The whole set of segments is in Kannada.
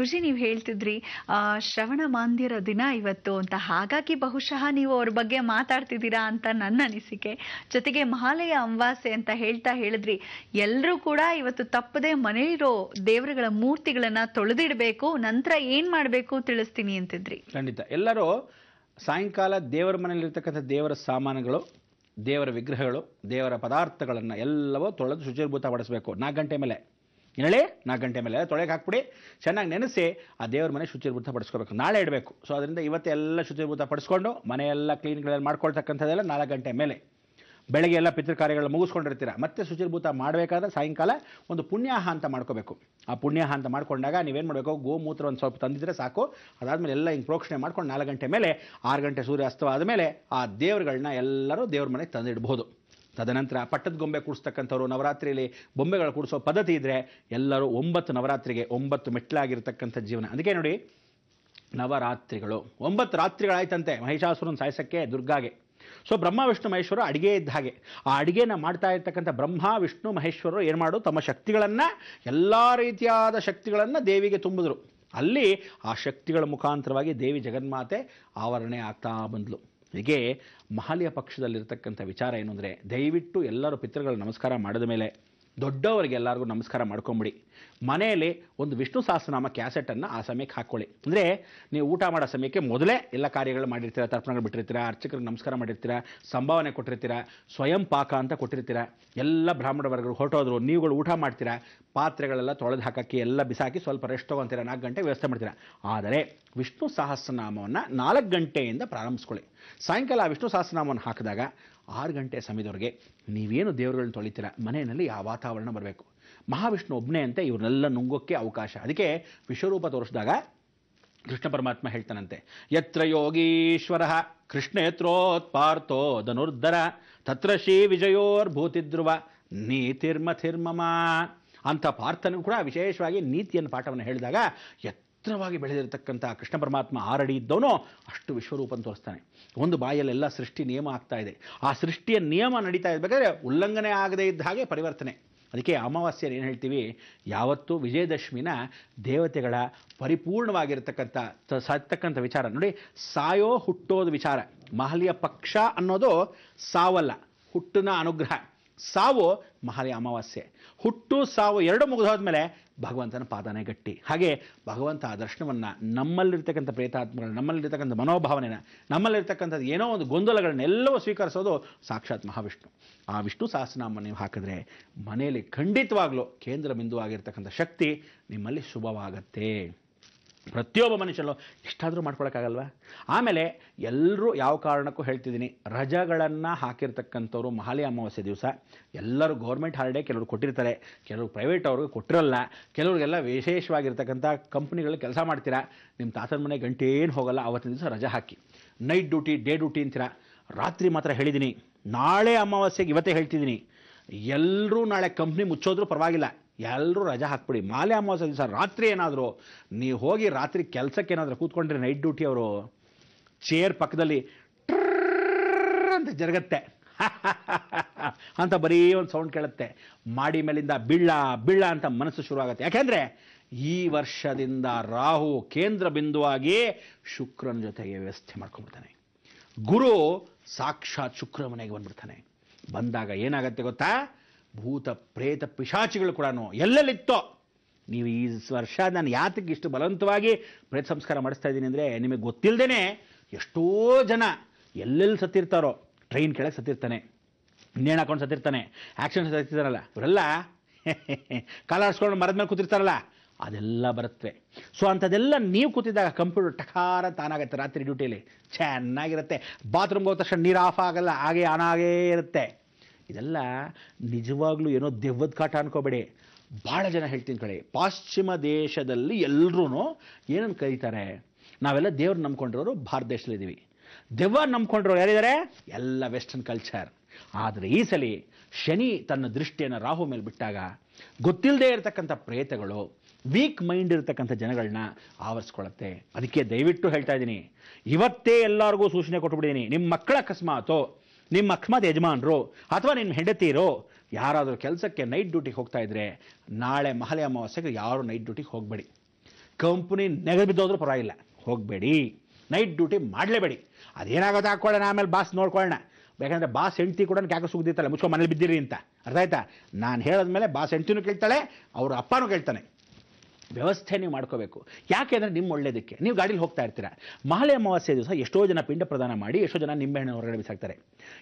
ಗುರುಜಿ ನೀವು ಹೇಳ್ತಿದ್ರಿ ಶ್ರವಣ ಮಾಂದ್ಯರ ದಿನ ಇವತ್ತು ಅಂತ, ಹಾಗಾಗಿ ಬಹುಶಃ ನೀವು ಅವ್ರ ಬಗ್ಗೆ ಮಾತಾಡ್ತಿದ್ದೀರಾ ಅಂತ ನನ್ನ ಅನಿಸಿಕೆ. ಜೊತೆಗೆ ಮಹಾಲಯ ಅಮಾವಾಸ್ಯೆ ಅಂತ ಹೇಳಿದ್ರಿ, ಎಲ್ಲರೂ ಕೂಡ ಇವತ್ತು ತಪ್ಪದೆ ಮನೆಯಿರೋ ದೇವರುಗಳ ಮೂರ್ತಿಗಳನ್ನ ತೊಳೆದಿಡಬೇಕು, ನಂತರ ಏನ್ ಮಾಡ್ಬೇಕು ತಿಳಿಸ್ತೀನಿ ಅಂತಿದ್ರಿ. ಖಂಡಿತ ಎಲ್ಲರೂ ಸಾಯಂಕಾಲ ದೇವರ ಮನೆಯಲ್ಲಿರ್ತಕ್ಕಂಥ ದೇವರ ಸಾಮಾನುಗಳು, ದೇವರ ವಿಗ್ರಹಗಳು, ದೇವರ ಪದಾರ್ಥಗಳನ್ನು ಎಲ್ಲವೂ ತೊಳೆದು ಶುಚಿರ್ಭೂತ ಪಡಿಸಬೇಕು. 4 ಗಂಟೆ ಮೇಲೆ 4 ಗಂಟೆ ಮೇಲೆ ತೊಳೆಗೆ ಹಾಕ್ಬಿಡಿ, ಚೆನ್ನಾಗಿ ನೆನೆಸಿ ಆ ದೇವರ ಮನೆ ಶುಚಿರ್ಭೂತ ಪಡಿಸ್ಕೋಬೇಕು. ನಾಳೆ ಇಡಬೇಕು. ಸೊ ಅದರಿಂದ ಇವತ್ತೆಲ್ಲ ಶುಚಿರ್ಭೂತ ಪಡಿಸ್ಕೊಂಡು ಮನೆಯೆಲ್ಲ ಕ್ಲೀನ್ಗಳೆಲ್ಲ ಮಾಡ್ಕೊಳ್ತಕ್ಕಂಥದ್ದೆಲ್ಲ 4 ಗಂಟೆ ಮೇಲೆ. ಬೆಳಗ್ಗೆ ಎಲ್ಲ ಪಿತೃ ಕಾರ್ಯಗಳು ಮುಗಿಸ್ಕೊಂಡಿರ್ತೀರ, ಮತ್ತೆ ಶುಚಿರ್ಭೂತ ಮಾಡಬೇಕಾದ್ರೆ ಸಾಯಂಕಾಲ ಒಂದು ಪುಣ್ಯಾಹ ಅಂತ ಮಾಡ್ಕೋಬೇಕು. ಆ ಪುಣ್ಯಾಹ ಅಂತ ಮಾಡ್ಕೊಂಡಾಗ ನೀವೇನು ಮಾಡಬೇಕು, ಗೋಮೂತ್ರ ಒಂದು ಸ್ವಲ್ಪ ತಂದಿದ್ರೆ ಸಾಕು. ಅದಾದಮೇಲೆ ಎಲ್ಲ ಹಿಂಗೆ ಪ್ರೋಕ್ಷಣೆ ಮಾಡ್ಕೊಂಡು 4 ಗಂಟೆ ಮೇಲೆ 6 ಗಂಟೆ ಸೂರ್ಯ ಅಸ್ತವಾದ ಮೇಲೆ ಆ ದೇವರುಗಳನ್ನ ಎಲ್ಲರೂ ದೇವ್ರ ಮನೆಗೆ ತಂದಿಡಬಹುದು. ತದನಂತರ ಪಟ್ಟದ ಗೊಂಬೆ ಕೂಡಿಸ್ತಕ್ಕಂಥವ್ರು, ನವರಾತ್ರಿಯಲ್ಲಿ ಬೊಂಬೆಗಳು ಕೂಡಿಸೋ ಪದ್ಧತಿ ಇದ್ದರೆ ಎಲ್ಲರೂ 9 ನವರಾತ್ರಿಗೆ 9 ಮೆಟ್ಲಾಗಿರ್ತಕ್ಕಂಥ ಜೀವನ. ಅದಕ್ಕೆ ನೋಡಿ, ನವರಾತ್ರಿಗಳು 9 ರಾತ್ರಿಗಳಾಯ್ತಂತೆ ಮಹಿಷಾಸುರನ ಸಾಯಿಸಕ್ಕೆ ದುರ್ಗಾಗೆ. ಸೊ ಬ್ರಹ್ಮ ವಿಷ್ಣು ಮಹೇಶ್ವರ ಅಡಿಗೆ ಇದ್ದ ಹಾಗೆ, ಆ ಅಡಿಗೆನ ಮಾಡ್ತಾ ಇರ್ತಕ್ಕಂಥ ಬ್ರಹ್ಮ ವಿಷ್ಣು ಮಹೇಶ್ವರರು ಏನು ಮಾಡು, ತಮ್ಮ ಶಕ್ತಿಗಳನ್ನು, ಎಲ್ಲ ರೀತಿಯಾದ ಶಕ್ತಿಗಳನ್ನು ದೇವಿಗೆ ತುಂಬಿದ್ರು. ಅಲ್ಲಿ ಆ ಶಕ್ತಿಗಳ ಮುಖಾಂತರವಾಗಿ ದೇವಿ ಜಗನ್ಮಾತೆ ಆವರಣೆ ಆಗ್ತಾ ಬಂದ್ಲು. ಹೀಗೆ ಮಹಾಲಯ ಪಕ್ಷದಲ್ಲಿರ್ತಕ್ಕಂಥ ವಿಚಾರ ಏನು ಅಂದರೆ, ದಯವಿಟ್ಟು ಎಲ್ಲರೂ ಪಿತೃಗಳ ನಮಸ್ಕಾರ ಮಾಡಿದ ಮೇಲೆ ದೊಡ್ಡವರಿಗೆ ಎಲ್ಲರಿಗೂ ನಮಸ್ಕಾರ ಮಾಡ್ಕೊಂಬಿಡಿ. ಮನೆಯಲ್ಲಿ ಒಂದು ವಿಷ್ಣು ಸಹಸ್ರನಾಮ ಕ್ಯಾಸೆಟನ್ನು ಆ ಸಮಯಕ್ಕೆ ಹಾಕ್ಕೊಳ್ಳಿ. ಅಂದರೆ ನೀವು ಊಟ ಮಾಡೋ ಸಮಯಕ್ಕೆ ಮೊದಲೇ ಎಲ್ಲ ಕಾರ್ಯಗಳು ಮಾಡಿರ್ತೀರ, ತರ್ಪಣಗಳು ಬಿಟ್ಟಿರ್ತೀರ, ಅರ್ಚಕರಿಗೆ ನಮಸ್ಕಾರ ಮಾಡಿರ್ತೀರ, ಸಂಭಾವನೆ ಕೊಟ್ಟಿರ್ತೀರ, ಸ್ವಯಂ ಪಾಕ ಅಂತ ಕೊಟ್ಟಿರ್ತೀರ. ಎಲ್ಲ ಬ್ರಾಹ್ಮಣ ವರ್ಗಗಳು ಹೊರಟೋದ್ರು, ನೀವುಗಳು ಊಟ ಮಾಡ್ತೀರಾ, ಪಾತ್ರೆಗಳೆಲ್ಲ ತೊಳೆದು ಹಾಕಕ್ಕೆ ಎಲ್ಲ ಬಿಸಾಕಿ ಸ್ವಲ್ಪ ರೆಸ್ಟ್ ತೊಗೊತೀರ, 4 ಗಂಟೆ ವ್ಯವಸ್ಥೆ ಮಾಡ್ತೀರಾ. ಆದರೆ ವಿಷ್ಣು ಸಹಸ್ರನಾಮವನ್ನು 4 ಗಂಟೆಯಿಂದ ಪ್ರಾರಂಭಿಸ್ಕೊಳ್ಳಿ. ಸಾಯಂಕಾಲ ವಿಷ್ಣು ಸಹಸ್ರನಾಮವನ್ನು ಹಾಕಿದಾಗ 6 ಗಂಟೆ ಸಮಯದವರೆಗೆ ನೀವೇನು ದೇವರುಗಳನ್ನ ತೊಳಿತೀರ ಮನೆಯಲ್ಲಿ ಆ ವಾತಾವರಣ ಬರಬೇಕು. ಮಹಾವಿಷ್ಣು ಒಬ್ಬನೇ ಅಂತೆ ಇವ್ರನ್ನೆಲ್ಲ ನುಂಗೋಕ್ಕೆ ಅವಕಾಶ. ಅದಕ್ಕೆ ವಿಶ್ವರೂಪ ತೋರಿಸಿದಾಗ ಕೃಷ್ಣ ಪರಮಾತ್ಮ ಹೇಳ್ತಾನಂತೆ, ಯತ್ರ ಯೋಗೀಶ್ವರ ಕೃಷ್ಣೇತ್ರೋತ್ಪಾರ್ಥೋ ಧನುರ್ಧರ ತತ್ರ ಶ್ರೀ ವಿಜಯೋರ್ಭೂತಿಧ್ರುವ ನೀತಿರ್ಮಥಿರ್ಮಮ ಅಂತ ಪಾರ್ಥನಿಗೂ ಕೂಡ ವಿಶೇಷವಾಗಿ ನೀತಿಯನ್ನು ಪಾಠವನ್ನು ಹೇಳಿದಾಗ ಎತ್ತರವಾಗಿ ಬೆಳೆದಿರತಕ್ಕಂಥ ಕೃಷ್ಣ ಪರಮಾತ್ಮ 6 ಅಡಿ ಇದ್ದವನು ಅಷ್ಟು ವಿಶ್ವರೂಪನ ತೋರಿಸ್ತಾನೆ. ಒಂದು ಬಾಯಲ್ಲೆಲ್ಲ ಸೃಷ್ಟಿ ನಿಯಮ ಆಗ್ತಾ ಇದೆ, ಆ ಸೃಷ್ಟಿಯ ನಿಯಮ ನಡೀತಾ ಇರಬೇಕಾದ್ರೆ ಉಲ್ಲಂಘನೆ ಆಗದೇ ಇದ್ದ ಹಾಗೆ ಪರಿವರ್ತನೆ. ಅದಕ್ಕೆ ಅಮಾವಾಸ್ಯೆಯನ್ನು ಏನು ಹೇಳ್ತೀವಿ, ಯಾವತ್ತೂ ವಿಜಯದಶಮಿನ ದೇವತೆಗಳ ಪರಿಪೂರ್ಣವಾಗಿರ್ತಕ್ಕಂಥ ವಿಚಾರ ನೋಡಿ. ಸಾಯೋ ಹುಟ್ಟೋದು ವಿಚಾರ, ಮಹಾಲಯ ಪಕ್ಷ ಅನ್ನೋದು ಸಾವಲ್ಲ, ಹುಟ್ಟಿನ ಅನುಗ್ರಹ. ಸಾವು ಮಹಾಲಯ ಅಮಾವಾಸ್ಯೆ, ಹುಟ್ಟು ಸಾವು ಎರಡು ಮುಗಿದೋದ್ಮೇಲೆ ಭಗವಂತನ ಪಾದನೆ ಗಟ್ಟಿ. ಹಾಗೆ ಭಗವಂತ ಆ ದರ್ಶನವನ್ನು, ನಮ್ಮಲ್ಲಿರ್ತಕ್ಕಂಥ ಪ್ರೇತಾತ್ಮಗಳನ್ನ, ನಮ್ಮಲ್ಲಿರ್ತಕ್ಕಂಥ ಮನೋಭಾವನೆನ, ನಮ್ಮಲ್ಲಿರ್ತಕ್ಕಂಥದ್ದು ಏನೋ ಒಂದು ಗೊಂದಲಗಳನ್ನೆಲ್ಲವೂ ಸ್ವೀಕರಿಸೋದು ಸಾಕ್ಷಾತ್ ಮಹಾವಿಷ್ಣು. ಆ ವಿಷ್ಣು ಸಹಸ್ರನಾಮ ನೀವು ಹಾಕಿದ್ರೆ ಮನೆಯಲ್ಲಿ ಖಂಡಿತವಾಗ್ಲೂ ಕೇಂದ್ರ ಬಿಂದುವಾಗಿರ್ತಕ್ಕಂಥ ಶಕ್ತಿ ನಿಮ್ಮಲ್ಲಿ ಶುಭವಾಗತ್ತೆ. ಪ್ರತಿಯೊಬ್ಬ ಮನುಷ್ಯನಲ್ಲೂ ಇಷ್ಟಾದರೂ ಮಾಡ್ಕೊಳಕ್ಕಾಗಲ್ವ? ಆಮೇಲೆ ಎಲ್ಲರೂ ಯಾವ ಕಾರಣಕ್ಕೂ ಹೇಳ್ತಿದ್ದೀನಿ, ರಜೆಗಳನ್ನು ಹಾಕಿರ್ತಕ್ಕಂಥವ್ರು ಮಹಾಲಯ ಅಮಾವಾಸ್ಯೆ ದಿವಸ ಎಲ್ಲರೂ ಗೌರ್ಮೆಂಟ್ ಹಾಲಿಡೇ ಕೆಲವರು ಕೊಟ್ಟಿರ್ತಾರೆ, ಕೆಲವರು ಪ್ರೈವೇಟ್ ಅವ್ರಿಗೆ ಕೊಟ್ಟಿರಲ್ಲ, ಕೆಲವ್ರಿಗೆಲ್ಲ ವಿಶೇಷವಾಗಿರ್ತಕ್ಕಂಥ ಕಂಪ್ನಿಗಳು ಕೆಲಸ ಮಾಡ್ತೀರಾ, ನಿಮ್ಮ ತಾತನ ಮನೆ ಗಂಟೆ ಏನು ಹೋಗಲ್ಲ, ಆವತ್ತಿನ ದಿವಸ ರಜೆ ಹಾಕಿ. ನೈಟ್ ಡ್ಯೂಟಿ, ಡೇ ಡ್ಯೂಟಿ ಅಂತೀರ. ರಾತ್ರಿ ಮಾತ್ರ ಹೇಳಿದ್ದೀನಿ, ನಾಳೆ ಅಮಾವಾಸ್ಯೆಗೆ ಇವತ್ತೇ ಹೇಳ್ತಿದ್ದೀನಿ, ಎಲ್ಲರೂ ನಾಳೆ ಕಂಪ್ನಿ ಮುಚ್ಚೋದ್ರೂ ಪರವಾಗಿಲ್ಲ, ಎಲ್ಲರೂ ರಜೆ ಹಾಕ್ಬಿಡಿ. ಮಾಲೆ ಅಮಾವಾಸ್ಯೆ ದಿವಸ ರಾತ್ರಿ ಏನಾದರೂ ನೀವು ಹೋಗಿ ರಾತ್ರಿ ಕೆಲಸಕ್ಕೆ ಏನಾದರೂ ಕೂತ್ಕೊಂಡ್ರೆ ನೈಟ್ ಡ್ಯೂಟಿ ಅವರು ಚೇರ್ ಪಕ್ಕದಲ್ಲಿ ಅಂತ ಜರುಗತ್ತೆ ಅಂತ ಬರೀ ಒಂದು ಸೌಂಡ್ ಕೇಳುತ್ತೆ. ಮಾಡಿ ಮೇಲಿಂದ ಬಿಳ್ಳ ಬಿಳ್ಳ ಅಂತ ಮನಸ್ಸು ಶುರುವಾಗುತ್ತೆ. ಯಾಕೆಂದರೆ ಈ ವರ್ಷದಿಂದ ರಾಹು ಕೇಂದ್ರ ಬಿಂದುವಾಗಿ ಶುಕ್ರನ ಜೊತೆಗೆ ವ್ಯವಸ್ಥೆ ಮಾಡ್ಕೊಂಡ್ಬಿಡ್ತಾನೆ. ಗುರು ಸಾಕ್ಷಾತ್ ಶುಕ್ರ ಮನೆಗೆ ಬಂದ್ಬಿಡ್ತಾನೆ. ಬಂದಾಗ ಏನಾಗತ್ತೆ ಗೊತ್ತಾ, ಭೂತ ಪ್ರೇತ ಪಿಶಾಚಿಗಳು ಕೂಡ ಎಲ್ಲೆಲ್ಲಿತ್ತೋ, ನೀವು ಈ ವರ್ಷ ನಾನು ಯಾತಕ್ಕೆ ಇಷ್ಟು ಬಲವಂತವಾಗಿ ಪ್ರೇತ ಸಂಸ್ಕಾರ ಮಾಡಿಸ್ತಾ ಇದ್ದೀನಿ ಅಂದರೆ, ನಿಮಗೆ ಗೊತ್ತಿಲ್ಲದೇ ಎಷ್ಟೋ ಜನ ಎಲ್ಲೆಲ್ಲಿ ಸತ್ತಿರ್ತಾರೋ, ಟ್ರೈನ್ ಕೆಳಗೆ ಸತ್ತಿರ್ತಾನೆ, ನೇಣು ಹಾಕೊಂಡು ಸತ್ತಿರ್ತಾನೆ, ಆ್ಯಕ್ಸಿಡೆಂಟ್ ಸತ್ತಿರ್ತಾರಲ್ಲ, ಇವರೆಲ್ಲ ಕಾಲಾಡಿಸ್ಕೊಂಡು ಮರದ ಮೇಲೆ ಕೂತಿರ್ತಾರಲ್ಲ, ಅದೆಲ್ಲ ಬರುತ್ತೆ. ಸೊ ಅಂಥದ್ದೆಲ್ಲ ನೀವು ಕೂತಿದ್ದಾಗ ಕಂಪ್ಯೂಟರ್ ಟಕಾರ ತಾನಾಗತ್ತೆ. ರಾತ್ರಿ ಡ್ಯೂಟಿಯಲ್ಲಿ ಚೆನ್ನಾಗಿರುತ್ತೆ, ಬಾತ್ರೂಮ್ಗೆ ಹೋದ ತಕ್ಷಣ ನೀರು ಆಫ್ ಆಗಲ್ಲ, ಹಾಗೆ ಆನ್ ಆಗೇ ಇರುತ್ತೆ. ಇದೆಲ್ಲ ನಿಜವಾಗ್ಲೂ ಏನೋ ದೆವ್ವದ ಕಾಟ ಅನ್ಕೋಬೇಡಿ. ಭಾಳ ಜನ ಹೇಳ್ತೀನಿ ಕಡೆ, ಪಾಶ್ಚಿಮ ದೇಶದಲ್ಲಿ ಎಲ್ಲರೂ ಏನನ್ನು ಕರೀತಾರೆ, ನಾವೆಲ್ಲ ದೇವ್ರು ನಂಬ್ಕೊಂಡಿರೋರು ಭಾರತ ದೇಶದಲ್ಲಿದ್ದೀವಿ, ದೆವ್ವ ನಂಬ್ಕೊಂಡಿರೋರು ಯಾರಿದ್ದಾರೆ, ಎಲ್ಲ ವೆಸ್ಟರ್ನ್ ಕಲ್ಚರ್. ಆದರೆ ಈ ಸಲ ಶನಿ ತನ್ನ ದೃಷ್ಟಿಯನ್ನು ರಾಹು ಮೇಲೆ ಬಿಟ್ಟಾಗ ಗೊತ್ತಿಲ್ಲದೆ ಇರತಕ್ಕಂಥ ಪ್ರೇತಗಳು, ವೀಕ್ ಮೈಂಡ್ ಇರತಕ್ಕಂಥ ಜನಗಳನ್ನ ಆವರಿಸ್ಕೊಳ್ಳುತ್ತೆ. ಅದಕ್ಕೆ ದಯವಿಟ್ಟು ಹೇಳ್ತಾ ಇದ್ದೀನಿ, ಇವತ್ತೇ ಎಲ್ಲರಿಗೂ ಸೂಚನೆ ಕೊಟ್ಟುಬಿಟ್ಟಿದ್ದೀನಿ, ನಿಮ್ಮ ಮಕ್ಕಳ ಅಕಸ್ಮಾತು, ನಿಮ್ಮ ಅಕಸ್ಮಾತ್ ಯಜಮಾನರು ಅಥವಾ ನಿಮ್ಮ ಹೆಂಡತಿರೋ ಯಾರಾದರೂ ಕೆಲಸಕ್ಕೆ ನೈಟ್ ಡ್ಯೂಟಿಗೆ ಹೋಗ್ತಾ ಇದ್ರೆ, ನಾಳೆ ಮಹಾಲಯ ಅಮಾವಾಸ್ಯೆಗೆ ಯಾರು ನೈಟ್ ಡ್ಯೂಟಿಗೆ ಹೋಗಬೇಡಿ. ಕಂಪ್ನಿ ನೆಗೆದು ಬಿದ್ದೋದ್ರೂ ಪರವಾಗಿಲ್ಲ, ಹೋಗಬೇಡಿ. ನೈಟ್ ಡ್ಯೂಟಿ ಮಾಡಲೇಬೇಡಿ. ಅದೇನಾಗುತ್ತೆ ಹಾಕ್ಕೊಳ್ಳೋಣ, ಆಮೇಲೆ ಬಾಸ್ ನೋಡ್ಕೊಳ್ಳೋಣ. ಯಾಕಂದರೆ ಬಾಸ್ ಹೆಂಡ್ತಿ ಕೂಡ ಕ್ಯಾಕ ಸುಗ್ದಿತ್ತಲ್ಲ, ಮುಚ್ಕೊಂಡು ಮನೇಲಿ ಬಿದ್ದಿರಿ ಅಂತ. ಅರ್ಥ ಆಯ್ತಾ? ನಾನು ಹೇಳಿದ್ಮೇಲೆ ಬಾಸ್ ಹೆಂಡ್ತಿನೂ ಕೇಳ್ತಾಳೆ, ಅವ್ರ ಅಪ್ಪನೂ ಕೇಳ್ತಾನೆ. ವ್ಯವಸ್ಥೆ ನೀವು ಮಾಡ್ಕೋಬೇಕು. ಯಾಕೆಂದರೆ ನಿಮ್ಮ ಒಳ್ಳೇದಕ್ಕೆ. ನೀವು ಗಾಡೀಲಿ ಹೋಗ್ತಾ ಇರ್ತೀರ, ಮಹಾಲಯ ಅಮಾವಾಸ್ಯೆ ದಿವಸ ಎಷ್ಟೋ ಜನ ಪಿಂಡ ಪ್ರದಾನ ಮಾಡಿ, ಎಷ್ಟೋ ಜನ ನಿಂಬೆಹಣ್ಣು ಹೊರಗಡೆ ಬಿಸಾಕ್ತಾರೆ.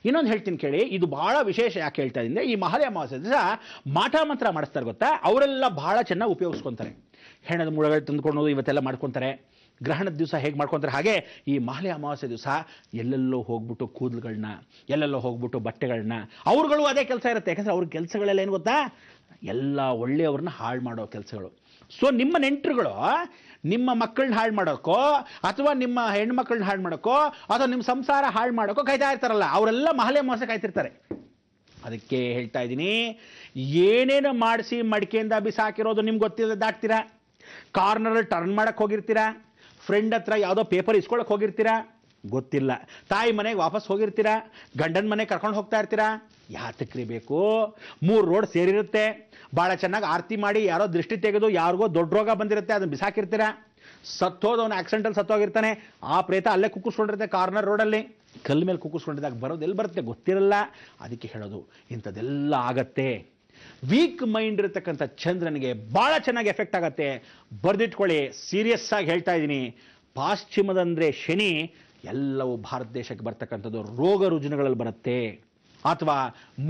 ಇನ್ನೊಂದು ಹೇಳ್ತೀನಿ ಕೇಳಿ, ಇದು ಭಾಳ ವಿಶೇಷ. ಯಾಕೆ ಹೇಳ್ತಾ ಇದ್ದೀನಿ, ಈ ಮಹಾಲಯ ಅಮಾವಾಸ್ಯೆ ದಿವಸ ಮಾಟ ಮಂತ್ರ ಮಾಡಿಸ್ತಾರೆ ಗೊತ್ತಾ, ಅವರೆಲ್ಲ ಭಾಳ ಚೆನ್ನಾಗಿ ಉಪಯೋಗಿಸ್ಕೊತಾರೆ. ಹೆಣದ ಮುಳಗಳು ತಂದುಕೊಂಡು ಇವತ್ತೆಲ್ಲ ಮಾಡ್ಕೊತಾರೆ. ಗ್ರಹಣದ ದಿವಸ ಹೇಗೆ ಮಾಡ್ಕೊತಾರೆ ಹಾಗೆ ಈ ಮಹಾಲಯ ಅಮಾವಾಸ್ಯೆ ದಿವಸ ಎಲ್ಲೆಲ್ಲೋ ಹೋಗ್ಬಿಟ್ಟು ಕೂದಲುಗಳನ್ನ, ಎಲ್ಲೆಲ್ಲೋ ಹೋಗ್ಬಿಟ್ಟು ಬಟ್ಟೆಗಳನ್ನ, ಅವ್ರುಗಳು ಅದೇ ಕೆಲಸ ಇರುತ್ತೆ. ಯಾಕಂದರೆ ಅವ್ರ ಕೆಲಸಗಳೆಲ್ಲ ಏನು ಗೊತ್ತಾ, ಎಲ್ಲ ಒಳ್ಳೆಯವ್ರನ್ನ ಹಾಳು ಮಾಡೋ ಕೆಲಸಗಳು. ಸೊ ನಿಮ್ಮ ನೆಂಟರುಗಳು ನಿಮ್ಮ ಮಕ್ಕಳನ್ನ ಹಾಳು ಮಾಡೋಕ್ಕೋ, ಅಥವಾ ನಿಮ್ಮ ಹೆಣ್ಮಕ್ಳನ್ನ ಹಾಳು ಮಾಡೋಕ್ಕೋ, ಅಥವಾ ನಿಮ್ಮ ಸಂಸಾರ ಹಾಳು ಮಾಡೋಕ್ಕೋ ಕಾಯ್ತಾ ಇರ್ತಾರಲ್ಲ, ಅವರೆಲ್ಲ ಮಹಾಲಯ ಅಮಾವಾಸ್ಯೆ ಕಾಯ್ತಿರ್ತಾರೆ. ಅದಕ್ಕೆ ಹೇಳ್ತಾ ಇದ್ದೀನಿ, ಏನೇನು ಮಾಡಿಸಿ ಮಡಿಕೆಯಿಂದ ಬಿಸಾಕಿರೋದು ನಿಮ್ಗೆ ಗೊತ್ತಿಲ್ಲ, ದಾಟ್ತೀರಾ. ಕಾರ್ನರ್ ಟರ್ನ್ ಮಾಡಕ್ಕೆ ಹೋಗಿರ್ತೀರಾ, ಫ್ರೆಂಡ್ ಹತ್ರ ಯಾವುದೋ ಪೇಪರ್ ಇಸ್ಕೊಳಕ್ಕೆ ಹೋಗಿರ್ತೀರಾ, ಗೊತ್ತಿಲ್ಲ. ತಾಯಿ ಮನೆಗೆ ವಾಪಸ್ ಹೋಗಿರ್ತೀರಾ, ಗಂಡನ ಮನೆಗೆ ಕರ್ಕೊಂಡು ಹೋಗ್ತಾ ಇರ್ತೀರಾ. ಯಾತಕ್ರಿ ಬೇಕು? 3 ರೋಡ್ ಸೇರಿರುತ್ತೆ, ಭಾಳ ಚೆನ್ನಾಗಿ ಆರತಿ ಮಾಡಿ ಯಾರೋ ದೃಷ್ಟಿ ತೆಗೆದು ಯಾರಿಗೋ ದೊಡ್ಡ ರೋಗ ಬಂದಿರುತ್ತೆ, ಅದನ್ನು ಬಿಸಾಕಿರ್ತೀರಾ. ಸತ್ತೋದವನು ಆಕ್ಸಿಡೆಂಟಲ್ಲಿ ಸತ್ತೋಗಿರ್ತಾನೆ, ಆ ಪ್ರೇತ ಅಲ್ಲೇ ಕುಕ್ಕಿಸ್ಕೊಂಡಿರುತ್ತೆ ಕಾರ್ನರ್ ರೋಡಲ್ಲಿ, ಕಲ್ಲು ಮೇಲೆ ಕುಕ್ಕಿಸ್ಕೊಂಡಿದ್ದಾಗ ಬರೋದು ಎಲ್ಲಿ ಬರುತ್ತೆ ಗೊತ್ತಿರಲ್ಲ. ಅದಕ್ಕೆ ಹೇಳೋದು, ಇಂಥದ್ದೆಲ್ಲ ಆಗತ್ತೆ. ವೀಕ್ ಮೈಂಡ್ ಇರತಕ್ಕಂಥ ಚಂದ್ರನಿಗೆ ಭಾಳ ಚೆನ್ನಾಗಿ ಎಫೆಕ್ಟ್ ಆಗತ್ತೆ. ಬರೆದಿಟ್ಕೊಳ್ಳಿ, ಸೀರಿಯಸ್ ಆಗಿ ಹೇಳ್ತಾ ಇದ್ದೀನಿ. ಪಾಶ್ಚಿಮದಂದರೆ ಶನಿ, ಎಲ್ಲವೂ ಭಾರತ ದೇಶಕ್ಕೆ ಬರ್ತಕ್ಕಂಥದ್ದು ರೋಗ ರುಜಿನಗಳಲ್ಲಿ ಬರುತ್ತೆ, ಅಥವಾ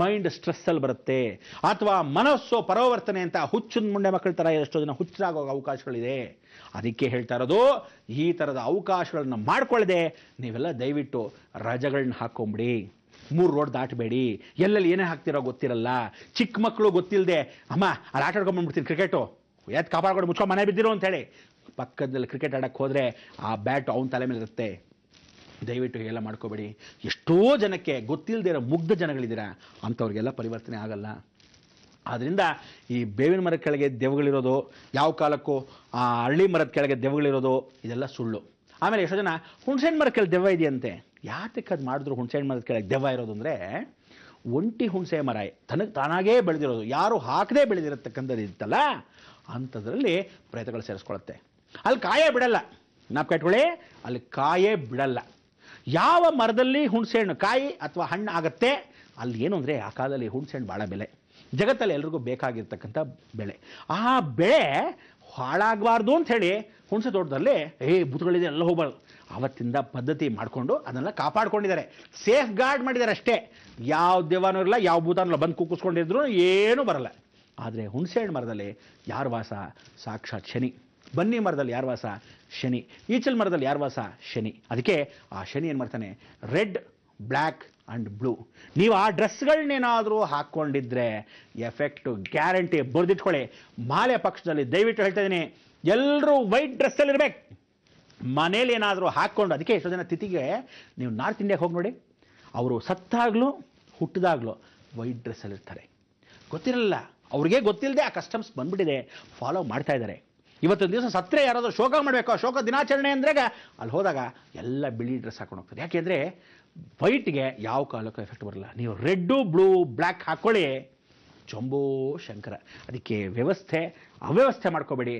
ಮೈಂಡ್ ಸ್ಟ್ರೆಸ್ಸಲ್ಲಿ ಬರುತ್ತೆ, ಅಥವಾ ಮನಸ್ಸು ಪರೋವರ್ತನೆ ಅಂತ ಹುಚ್ಚಿನ ಮುಂಡೆ ಮಕ್ಕಳ ಥರ ಎಷ್ಟೋ ಜನ ಹುಚ್ಚರಾಗೋ ಅವಕಾಶಗಳಿದೆ. ಅದಕ್ಕೆ ಹೇಳ್ತಾ ಇರೋದು, ಈ ಥರದ ಅವಕಾಶಗಳನ್ನ ಮಾಡ್ಕೊಳ್ಳದೆ ನೀವೆಲ್ಲ ದಯವಿಟ್ಟು ರಜಗಳನ್ನ ಹಾಕೊಂಬಿಡಿ. 3 ರೋಡ್ ದಾಟಬೇಡಿ. ಎಲ್ಲೆಲ್ಲಿ ಏನೇ ಹಾಕ್ತಿರೋ ಗೊತ್ತಿರಲ್ಲ. ಚಿಕ್ಕ ಮಕ್ಕಳು ಗೊತ್ತಿಲ್ಲದೆ, ಅಮ್ಮ ಅಲ್ಲಿ ಆಟ ಆಡ್ಕೊಂಡು ಬಂದ್ಬಿಡ್ತೀನಿ ಕ್ರಿಕೆಟು, ಎದ್ದು ಕಾಪಾಡ್ಕೊಂಡು ಮುಚ್ಕೊಂಡು ಮನೆ ಬಿದ್ದಿರೋ ಅಂತೇಳಿ ಪಕ್ಕದಲ್ಲಿ ಕ್ರಿಕೆಟ್ ಆಡಕ್ಕೆ ಹೋದರೆ ಆ ಬ್ಯಾಟು ಅವನ ತಲೆ ಮೇಲೆ ಇರುತ್ತೆ. ದಯವಿಟ್ಟು ಎಲ್ಲ ಮಾಡ್ಕೋಬೇಡಿ. ಎಷ್ಟೋ ಜನಕ್ಕೆ ಗೊತ್ತಿಲ್ಲದೆ ಇರೋ ಮುಗ್ಧ ಜನಗಳಿದ್ದೀರಾ, ಅಂಥವ್ರಿಗೆಲ್ಲ ಪರಿವರ್ತನೆ ಆಗಲ್ಲ. ಆದ್ದರಿಂದ ಈ ಬೇವಿನ ಮರದ ಕೆಳಗೆ ದೆವ್ವಗಳಿರೋದು, ಯಾವ ಕಾಲಕ್ಕೂ ಆ ಹಳ್ಳಿ ಮರದ ಕೆಳಗೆ ದೆವ್ವಗಳಿರೋದು, ಇದೆಲ್ಲ ಸುಳ್ಳು. ಆಮೇಲೆ ಎಷ್ಟೋ ಜನ ಹುಣಸೆಹಣ್ಣು ಮರದ ಕೆಳಗೆ ದೆವ್ವ ಇದೆಯಂತೆ. ಯಾತಕ್ಕೆ ಅದು ಮಾಡಿದ್ರು ಹುಣಸೆಹಣ್ಣು ಮರದ ಕೆಳಗೆ ದೆವ್ವ ಇರೋದು ಅಂದರೆ, ಒಂಟಿ ಹುಣಸೆ ಮರ ತನಗೆ ತಾನಾಗೇ ಬೆಳೆದಿರೋದು, ಯಾರು ಹಾಕದೇ ಬೆಳೆದಿರತಕ್ಕಂಥದ್ದು ಇತ್ತಲ್ಲ, ಅಂಥದ್ರಲ್ಲಿ ಪ್ರೇತಗಳು ಸೇರಿಸ್ಕೊಳುತ್ತೆ. ಅಲ್ಲಿ ಕಾಯೇ ಬಿಡಲ್ಲ, ಜ್ಞಾಪಕ ಇಟ್ಕೊಳ್ಳಿ, ಅಲ್ಲಿ ಕಾಯೇ ಬಿಡಲ್ಲ. ಯಾವ ಮರದಲ್ಲಿ ಹುಣಸೆಹಣ್ಣು ಕಾಯಿ ಅಥವಾ ಹಣ್ಣು ಆಗುತ್ತೆ, ಅಲ್ಲಿ ಏನು ಅಂದರೆ ಆ ಕಾಲದಲ್ಲಿ ಹುಣಸೆಹಣ್ಣು ಭಾಳ ಬೆಲೆ, ಜಗತ್ತಲ್ಲಿ ಎಲ್ರಿಗೂ ಬೇಕಾಗಿರ್ತಕ್ಕಂಥ ಬೆಳೆ. ಆ ಬೆಳೆ ಹಾಳಾಗಬಾರ್ದು ಅಂಥೇಳಿ ಹುಣಸೆ ತೋಟದಲ್ಲಿ ಬೂತುಗಳಿದೆ ಎಲ್ಲ ಹೋಗ್ಬಾರ್ದು, ಆವತ್ತಿಂದ ಪದ್ಧತಿ ಮಾಡಿಕೊಂಡು ಅದನ್ನೆಲ್ಲ ಕಾಪಾಡ್ಕೊಂಡಿದ್ದಾರೆ, ಸೇಫ್ ಗಾರ್ಡ್ ಮಾಡಿದ್ದಾರೆ ಅಷ್ಟೇ. ಯಾವ ದೆವ್ವನೂ ಇರಲ್ಲ, ಯಾವ ಭೂತಾನಲ್ಲ ಬಂದು ಕುಕ್ಕಿಸ್ಕೊಂಡಿದ್ರು ಏನೂ ಬರಲ್ಲ. ಆದರೆ ಹುಣಸೆಹಣ್ಣು ಮರದಲ್ಲಿ ಯಾರ ವಾಸ? ಸಾಕ್ಷಾತ್ ಶನಿ. ಬನ್ನಿ ಮರದಲ್ಲಿ ಯಾರ ವಾಸ? ಶನಿ. ಈಚಲ್ ಮರದಲ್ಲಿ ಯಾರ ವಾಸ? ಶನಿ. ಅದಕ್ಕೆ ಆ ಶನಿ ಏನು ಮಾಡ್ತಾನೆ? Red, black and blue. ನೀವು ಆ ಡ್ರೆಸ್ಗಳನ್ನೇನಾದರೂ ಹಾಕ್ಕೊಂಡಿದ್ರೆ ಎಫೆಕ್ಟು ಗ್ಯಾರಂಟಿ. ಬರೆದಿಟ್ಕೊಳ್ಳಿ. ಮಾಲೆ ಪಕ್ಷದಲ್ಲಿ ದಯವಿಟ್ಟು ಹೇಳ್ತಾ ಇದ್ದೀನಿ, ಎಲ್ಲರೂ ವೈಟ್ ಡ್ರೆಸ್ಸಲ್ಲಿ ಇರಬೇಕು. ಮನೇಲಿ ಏನಾದರೂ ಹಾಕ್ಕೊಂಡು, ಅದಕ್ಕೆ ಎಷ್ಟೋ ಜನ ತಿಥಿಗೆ ನೀವು ನಾರ್ತ್ ಇಂಡಿಯಾಗೆ ಹೋಗಿ ನೋಡಿ, ಅವರು ಸತ್ತಾಗಲೂ ಹುಟ್ಟಿದಾಗಲೂ ವೈಟ್ ಡ್ರೆಸ್ಸಲ್ಲಿರ್ತಾರೆ. ಗೊತ್ತಿರಲ್ಲ ಅವ್ರಿಗೆ, ಗೊತ್ತಿಲ್ಲದೆ ಆ ಕಸ್ಟಮ್ಸ್ ಬಂದ್ಬಿಟ್ಟಿದೆ, ಫಾಲೋ ಮಾಡ್ತಾ ಇದ್ದಾರೆ. ಇವತ್ತೊಂದು ದಿವಸ ಸತ್ತರೆ ಯಾರಾದರೂ ಶೋಕ ಮಾಡಬೇಕು, ಶೋಕ ದಿನಾಚರಣೆ ಅಂದ್ರಾಗ ಅಲ್ಲಿ ಹೋದಾಗ ಎಲ್ಲ ಬಿಳಿ ಡ್ರೆಸ್ ಹಾಕೊಂಡು ಹೋಗ್ತಾರೆ. ಯಾಕೆಂದರೆ ವೈಟ್ಗೆ ಯಾವ ಕಾಲಕ್ಕೂ ಎಫೆಕ್ಟ್ ಬರಲ್ಲ. ನೀವು ರೆಡ್ಡು, ಬ್ಲೂ, ಬ್ಲ್ಯಾಕ್ ಹಾಕ್ಕೊಳ್ಳಿ, ಚಂಬೋ ಶಂಕರ. ಅದಕ್ಕೆ ವ್ಯವಸ್ಥೆ ಅವ್ಯವಸ್ಥೆ ಮಾಡ್ಕೋಬೇಡಿ.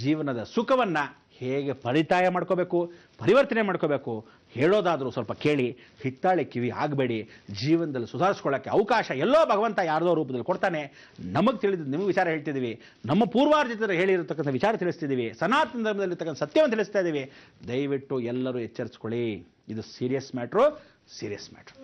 ಜೀವನದ ಸುಖವನ್ನು ಹೇಗೆ ಪರಿತಾಯ ಮಾಡ್ಕೋಬೇಕು, ಪರಿವರ್ತನೆ ಮಾಡ್ಕೋಬೇಕು ಹೇಳೋದಾದರೂ ಸ್ವಲ್ಪ ಕೇಳಿ, ಹಿತ್ತಾಳೆ ಕಿವಿ ಆಗಬೇಡಿ. ಜೀವನದಲ್ಲಿ ಸುಧಾರಿಸ್ಕೊಳ್ಳೋಕ್ಕೆ ಅವಕಾಶ ಎಲ್ಲೋ ಭಗವಂತ ಯಾರದೋ ರೂಪದಲ್ಲಿ ಕೊಡ್ತಾನೆ. ನಮಗೆ ತಿಳಿದ ನಿಮಗೆ ವಿಚಾರ ಹೇಳ್ತಿದ್ದೀವಿ, ನಮ್ಮ ಪೂರ್ವಾರ್ಜಿತರು ಹೇಳಿರತಕ್ಕಂಥ ವಿಚಾರ ತಿಳಿಸ್ತಿದ್ದೀವಿ, ಸನಾತನ ಧರ್ಮದಲ್ಲಿರ್ತಕ್ಕಂಥ ಸತ್ಯವನ್ನು ತಿಳಿಸ್ತಾ ಇದ್ದೀವಿ. ದಯವಿಟ್ಟು ಎಲ್ಲರೂ ಎಚ್ಚರಿಸ್ಕೊಳ್ಳಿ. ಇದು ಸೀರಿಯಸ್ ಮ್ಯಾಟ್ರು, ಸೀರಿಯಸ್ ಮ್ಯಾಟ್ರು.